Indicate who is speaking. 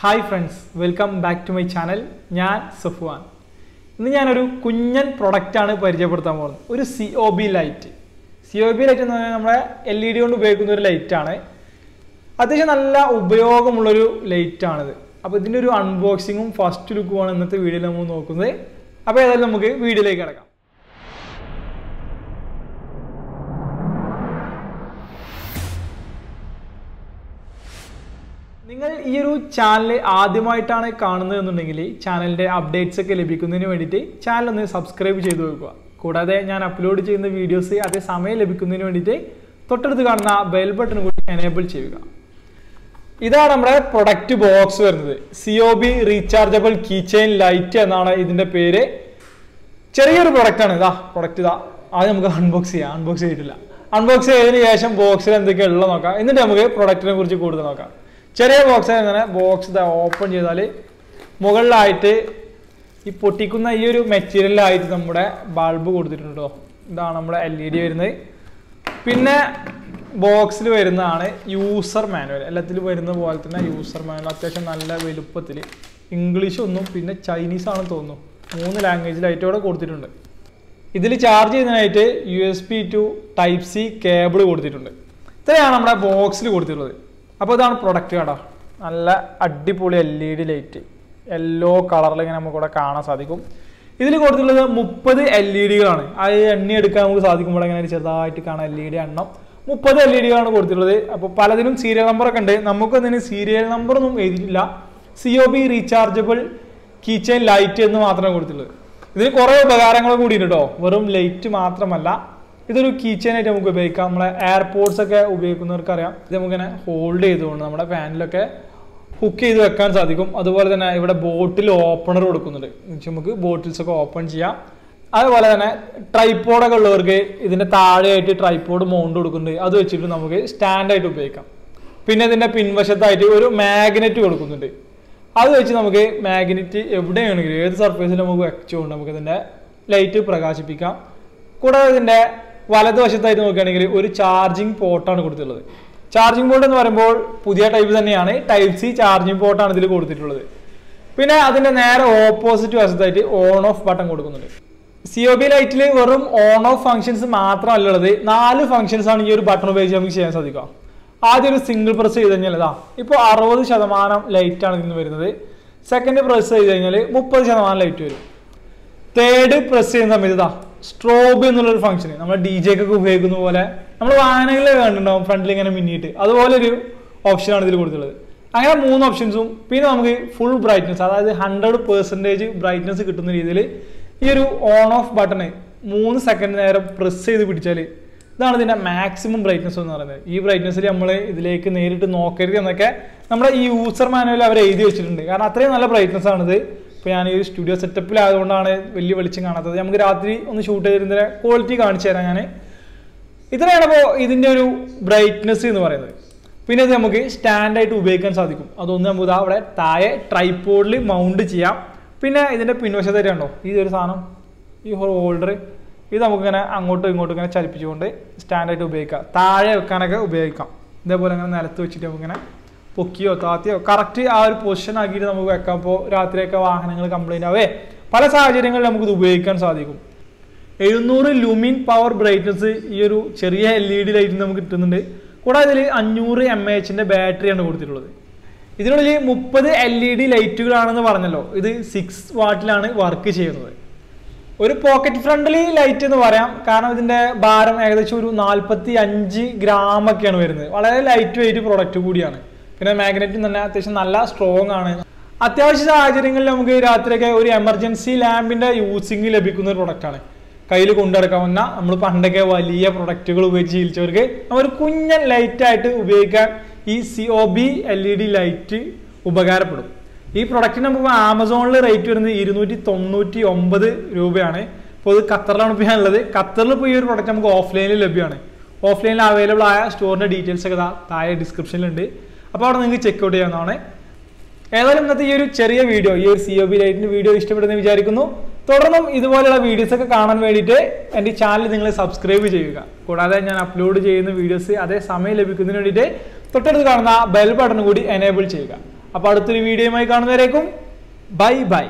Speaker 1: Hi friends, welcome back to my channel. ഞാൻ സഫ്വാൻ. ഇന്ന് ഞാനൊരു കുഞ്ഞൻ പ്രൊഡക്റ്റാണ് പരിചയപ്പെടുത്താൻ പോകുന്നത്. ഒരു COB ലൈറ്റ്. COB ലൈറ്റ് എന്ന് പറഞ്ഞാൽ നമ്മുടെ LED കൊണ്ട് ഉപയോഗിക്കുന്ന ഒരു ലൈറ്റാണ്. അത്യാവശ്യം നല്ല ഉപയോഗമുള്ളൊരു ലൈറ്റാണിത്. അപ്പോൾ ഇതിൻ്റെ ഒരു അൺബോക്സിങ്ങും ഫസ്റ്റ് ലുക്കുമാണ് ഇന്നത്തെ വീഡിയോയിൽ നമ്മൾ നോക്കുന്നത്. അപ്പോൾ ഏതായാലും നമുക്ക് വീഡിയോയിലേക്ക് കിടക്കാം. നിങ്ങൾ ഈ ഒരു ചാനൽ ആദ്യമായിട്ടാണ് കാണുന്നതെന്നുണ്ടെങ്കിൽ ചാനലിൻ്റെ അപ്ഡേറ്റ്സ് ഒക്കെ ലഭിക്കുന്നതിന് വേണ്ടിയിട്ട് ചാനൽ ഒന്ന് സബ്സ്ക്രൈബ് ചെയ്ത് വെക്കുക. കൂടാതെ ഞാൻ അപ്ലോഡ് ചെയ്യുന്ന വീഡിയോസ് അതേ സമയം ലഭിക്കുന്നതിന് വേണ്ടിയിട്ട് തൊട്ടടുത്ത് കാണുന്ന ബെൽ ബട്ടൺ കൂടി എനേബിൾ ചെയ്യുക. ഇതാണ് നമ്മുടെ പ്രൊഡക്റ്റ് ബോക്സ് വരുന്നത്. COB rechargeable key chain light എന്നാണ് ഇതിൻ്റെ പേര്. ചെറിയൊരു പ്രൊഡക്റ്റാണ്. പ്രൊഡക്റ്റ് ആദ്യം നമുക്ക് അൺബോക്സ് ചെയ്യാം. അൺബോക്സ് ചെയ്തിട്ടില്ല. അൺബോക്സ് ചെയ്തതിന് ശേഷം ബോക്സിൽ എന്തൊക്കെയാണ് ഉള്ളത് നോക്കാം. എന്നിട്ട് നമുക്ക് പ്രൊഡക്റ്റിനെ കുറിച്ച് കൂടുതൽ നോക്കാം. ചെറിയ ബോക്സ് അങ്ങനെ ബോക്സ് ഓപ്പൺ ചെയ്താൽ മുകളിലായിട്ട് ഈ പൊട്ടിക്കുന്ന ഈ ഒരു മെറ്റീരിയലായിട്ട് നമ്മുടെ ബൾബ് കൊടുത്തിട്ടുണ്ട് കേട്ടോ. ഇതാണ് നമ്മുടെ LED വരുന്നത്. പിന്നെ ബോക്സിൽ വരുന്നതാണ് യൂസർ മാനുവൽ. എല്ലാത്തിലും വരുന്ന പോലെ തന്നെ യൂസർ മാനുവൽ അത്യാവശ്യം നല്ല വലുപ്പത്തിൽ. ഇംഗ്ലീഷ് ഒന്നും പിന്നെ ചൈനീസ് ആണെന്ന് തോന്നുന്നു. 3 ലാംഗ്വേജിലായിട്ട് ഇവിടെ കൊടുത്തിട്ടുണ്ട്. ഇതിൽ ചാർജ് ചെയ്യുന്നതിനായിട്ട് USB to Type-C കേബിൾ കൊടുത്തിട്ടുണ്ട്. ഇത്രയാണ് നമ്മുടെ ബോക്സിൽ കൊടുത്തിട്ടുള്ളത്. അപ്പോൾ ഇതാണ് പ്രൊഡക്റ്റ് കേട്ടോ. നല്ല അടിപൊളി LED ലൈറ്റ് യെല്ലോ കളറിൽ ഇങ്ങനെ നമുക്കിവിടെ കാണാൻ സാധിക്കും. ഇതിൽ കൊടുത്തിട്ടുള്ളത് 30 LEDകളാണ്. അത് എണ്ണി എടുക്കാൻ നമുക്ക് സാധിക്കുമ്പോൾ ഇങ്ങനെ ചെറുതായിട്ട് കാണാം LED എണ്ണം. 30 LEDകളാണ് കൊടുത്തിട്ടുള്ളത്. അപ്പോൾ പലതിനും സീരിയൽ നമ്പറൊക്കെ ഉണ്ട്. നമുക്കതിന് സീരിയൽ നമ്പറൊന്നും എഴുതിയിട്ടില്ല. COB rechargeable key chain light എന്ന് മാത്രമേ കൊടുത്തിട്ടുള്ളത്. ഇതിന് കുറേ ഉപകാരങ്ങൾ കൂടി ഉണ്ട് കേട്ടോ. വെറും ലൈറ്റ് മാത്രമല്ല, ഇതൊരു കീ ചെയിൻ ആയിട്ട് നമുക്ക് ഉപയോഗിക്കാം. നമ്മളെ എയർപോർട്ട്സ് ഒക്കെ ഉപയോഗിക്കുന്നവർക്കറിയാം. ഇത് നമുക്കിങ്ങനെ ഹോൾഡ് ചെയ്തുകൊണ്ട് നമ്മുടെ ഫാനിലൊക്കെ ഹുക്ക് ചെയ്ത് വെക്കാൻ സാധിക്കും. അതുപോലെ തന്നെ ഇവിടെ ബോട്ടിൽ ഓപ്പണർ കൊടുക്കുന്നുണ്ട്. നമുക്ക് ബോട്ടിൽസ് ഒക്കെ ഓപ്പൺ ചെയ്യാം. അതുപോലെ തന്നെ ട്രൈപ്പോഡൊക്കെ ഉള്ളവർക്ക് ഇതിൻ്റെ താഴെയായിട്ട് ട്രൈപ്പോഡ് മൗണ്ട് കൊടുക്കുന്നുണ്ട്. അത് വെച്ചിട്ട് നമുക്ക് സ്റ്റാൻഡായിട്ട് ഉപയോഗിക്കാം. പിന്നെ ഇതിൻ്റെ പിൻവശത്തായിട്ട് ഒരു മാഗ്നറ്റ് കൊടുക്കുന്നുണ്ട്. അത് വെച്ച് നമുക്ക് മാഗ്നറ്റ് എവിടെയാണെങ്കിലും ഏത് സർഫേസിൽ നമുക്ക് വെച്ചുകൊണ്ട് നമുക്ക് ഇതിൻ്റെ ലൈറ്റ് പ്രകാശിപ്പിക്കാം. കൂടാതെ ഇതിൻ്റെ വലതുവശത്തായിട്ട് നോക്കുകയാണെങ്കിൽ ഒരു ചാർജിങ് പോർട്ടാണ് കൊടുത്തിട്ടുള്ളത്. ചാർജിങ് പോർട്ട് എന്ന് പറയുമ്പോൾ പുതിയ ടൈപ്പ് തന്നെയാണ്. Type-C ചാർജിങ് പോർട്ടാണ് ഇതിൽ കൊടുത്തിട്ടുള്ളത്. പിന്നെ അതിൻ്റെ നേരെ ഓപ്പോസിറ്റ് വശത്തായിട്ട് ഓൺ ഓഫ് ബട്ടൺ കൊടുക്കുന്നുണ്ട്. COB ലൈറ്റിൽ വെറും ഓൺ ഓഫ് ഫംഗ്ഷൻസ് മാത്രമല്ല ഉള്ളത്. 4 ഫംഗ്ഷൻസ് ആണ് ഈ ഒരു ബട്ടൺ ഉപയോഗിച്ച് നമുക്ക് ചെയ്യാൻ സാധിക്കുക. ആദ്യം ഒരു സിംഗിൾ പ്രസ് ചെയ്ത് കഴിഞ്ഞാൽ ഇപ്പോൾ 60% ലൈറ്റാണ് ഇതിന് വരുന്നത്. സെക്കൻഡ് പ്രസ് ചെയ്ത് കഴിഞ്ഞാൽ 30% ലൈറ്റ് വരും. തേർഡ് പ്രസ് ചെയ്യുന്ന സമയത്ത് സ്ട്രോബ് എന്നുള്ളൊരു ഫംഗ്ഷൻ നമ്മൾ DJ ഒക്കെ ഉപയോഗിക്കുന്ന പോലെ നമ്മൾ വാഹനങ്ങളിൽ കണ്ടിട്ടുണ്ടാവും ഫ്രണ്ടിൽ ഇങ്ങനെ മിന്നിയിട്ട്. അതുപോലെ ഒരു ഓപ്ഷനാണ് ഇതിൽ കൊടുത്തിട്ടുള്ളത്. അങ്ങനെ 3 ഓപ്ഷൻസും പിന്നെ നമുക്ക് ഫുൾ ബ്രൈറ്റ്നസ്, അതായത് 100% ബ്രൈറ്റ്നസ് കിട്ടുന്ന രീതിയിൽ ഈ ഒരു ഓൺ ഓഫ് ബട്ടണ് 3 സെക്കൻഡ് നേരം പ്രസ് ചെയ്ത് പിടിച്ചാൽ ഇതാണ് ഇതിൻ്റെ മാക്സിമം ബ്രൈറ്റ്നസ് എന്ന് പറയുന്നത്. ഈ ബ്രൈറ്റ്നസ്സിൽ നമ്മൾ ഇതിലേക്ക് നേരിട്ട് നോക്കരുത് എന്നൊക്കെ നമ്മുടെ ഈ യൂസർ മാനുവൽ അവർ എഴുതി വെച്ചിട്ടുണ്ട്. കാരണം അത്രയും നല്ല ബ്രൈറ്റ്നസ് ആണിത്. ഇപ്പോൾ ഞാൻ ഈ ഒരു സ്റ്റുഡിയോ സെറ്റപ്പിലായതുകൊണ്ടാണ് വലിയ വെളിച്ചം കാണാത്തത്. നമുക്ക് രാത്രി ഒന്ന് ഷൂട്ട് ചെയ്തിരുന്നതിൻ്റെ ക്വാളിറ്റി കാണിച്ചു തരാം ഞാൻ. ഇത്രയാണ് അപ്പോൾ ഇതിൻ്റെ ഒരു ബ്രൈറ്റ്നസ് എന്ന് പറയുന്നത്. പിന്നെ ഇത് നമുക്ക് സ്റ്റാൻഡായിട്ട് ഉപയോഗിക്കാൻ സാധിക്കും. അതൊന്ന് നമുക്ക് അവിടെ താഴെ ട്രൈപ്പോഡിൽ മൗണ്ട് ചെയ്യാം. പിന്നെ ഇതിൻ്റെ പിൻവശത്തായിട്ട് കണ്ടോ ഇതൊരു സാധനം, ഈ ഹോൾഡർ, ഇത് നമുക്കിങ്ങനെ അങ്ങോട്ടും ഇങ്ങോട്ടും ഇങ്ങനെ ചലിപ്പിച്ചുകൊണ്ട് സ്റ്റാൻഡായിട്ട് ഉപയോഗിക്കാം. താഴെ വെക്കാനൊക്കെ ഉപയോഗിക്കാം. ഇതേപോലെ ഇങ്ങനെ നിലത്ത് വെച്ചിട്ട് നമുക്കിങ്ങനെ പൊക്കിയോ താത്തിയോ കറക്റ്റ് ആ ഒരു പൊസിഷൻ ആക്കിയിട്ട് നമുക്ക് വെക്കാം. അപ്പോൾ രാത്രിയൊക്കെ വാഹനങ്ങൾ കംപ്ലൈൻ്റ് ആവേ പല സാഹചര്യങ്ങളിൽ നമുക്കിത് ഉപയോഗിക്കാൻ സാധിക്കും. 700 ലൂമിൻ പവർ ബ്രൈറ്റ്നസ് ഈ ഒരു ചെറിയ LED ലൈറ്റിൽ നമുക്ക് കിട്ടുന്നുണ്ട്. കൂടാതെ ഇതിൽ 500 mAh ബാറ്ററിയാണ് കൊടുത്തിട്ടുള്ളത്. ഇതിനുള്ളിൽ 30 LED ലൈറ്റുകളാണെന്ന് പറഞ്ഞല്ലോ. ഇത് 6 വാട്ടിലാണ് വർക്ക് ചെയ്യുന്നത്. ഒരു പോക്കറ്റ് ഫ്രണ്ട്ലി ലൈറ്റ് എന്ന് പറയാം. കാരണം ഇതിൻ്റെ ഭാരം ഏകദേശം ഒരു 45 ഗ്രാമൊക്കെയാണ് വരുന്നത്. വളരെ ലൈറ്റ് വെയിറ്റ് പ്രൊഡക്റ്റ് കൂടിയാണ്. പിന്നെ മാഗ്നറ്റും തന്നെ അത്യാവശ്യം നല്ല സ്ട്രോങ് ആണ്. അത്യാവശ്യ സാഹചര്യങ്ങളിൽ നമുക്ക് രാത്രിയൊക്കെ ഒരു എമർജൻസി ലാമ്പിൻ്റെ യൂസിങ് ലഭിക്കുന്ന ഒരു പ്രൊഡക്റ്റാണ്. കയ്യിൽ കൊണ്ടുനടക്കാവുന്ന, നമ്മൾ പണ്ടൊക്കെ വലിയ പ്രൊഡക്റ്റുകൾ ഉപയോഗിച്ച് ശീലിച്ചവർക്ക് ഒരു കുഞ്ഞൻ ലൈറ്റായിട്ട് ഉപയോഗിക്കാൻ ഈ COB LED ലൈറ്റ് ഉപകാരപ്പെടും. ഈ പ്രൊഡക്റ്റിന് നമുക്ക് ആമസോണിൽ റേറ്റ് വരുന്നത് 299 രൂപയാണ്. ഇപ്പോൾ ഇത് ഖത്തറിലാണ് ഇപ്പോൾ ഞാനുള്ളത്. ഖത്തറിൽ ഇപ്പോൾ ഈ ഒരു പ്രൊഡക്റ്റ് നമുക്ക് ഓഫ്ലൈനിൽ ലഭ്യമാണ്. ഓഫ്ലൈനിൽ അവൈലബിൾ ആയ സ്റ്റോറിൻ്റെ ഡീറ്റെയിൽസ് ഒക്കെ താഴെ ഡിസ്ക്രിപ്ഷനിലുണ്ട്. അപ്പോൾ അവിടെ നിങ്ങൾക്ക് ചെക്ക് ഔട്ട് ചെയ്യാവുന്നതാണ്. ഏതായാലും ഇന്നത്തെ ഈ ഒരു ചെറിയ വീഡിയോ, ഈ ഒരു COB ലൈറ്റിൻ്റെ വീഡിയോ ഇഷ്ടപ്പെടുമെന്ന് വിചാരിക്കുന്നു. തുടർന്നും ഇതുപോലെയുള്ള വീഡിയോസൊക്കെ കാണാൻ വേണ്ടിയിട്ട് എൻ്റെ ചാനൽ നിങ്ങൾ സബ്സ്ക്രൈബ് ചെയ്യുക. കൂടാതെ ഞാൻ അപ്ലോഡ് ചെയ്യുന്ന വീഡിയോസ് അതേ സമയം ലഭിക്കുന്നതിന് വേണ്ടിയിട്ട് തൊട്ടടുത്ത് കാണുന്ന ബെൽ ബട്ടൺ കൂടി എനേബിൾ ചെയ്യുക. അപ്പോൾ അടുത്തൊരു വീഡിയോയുമായി കാണുന്നവരേക്കും ബൈ ബൈ.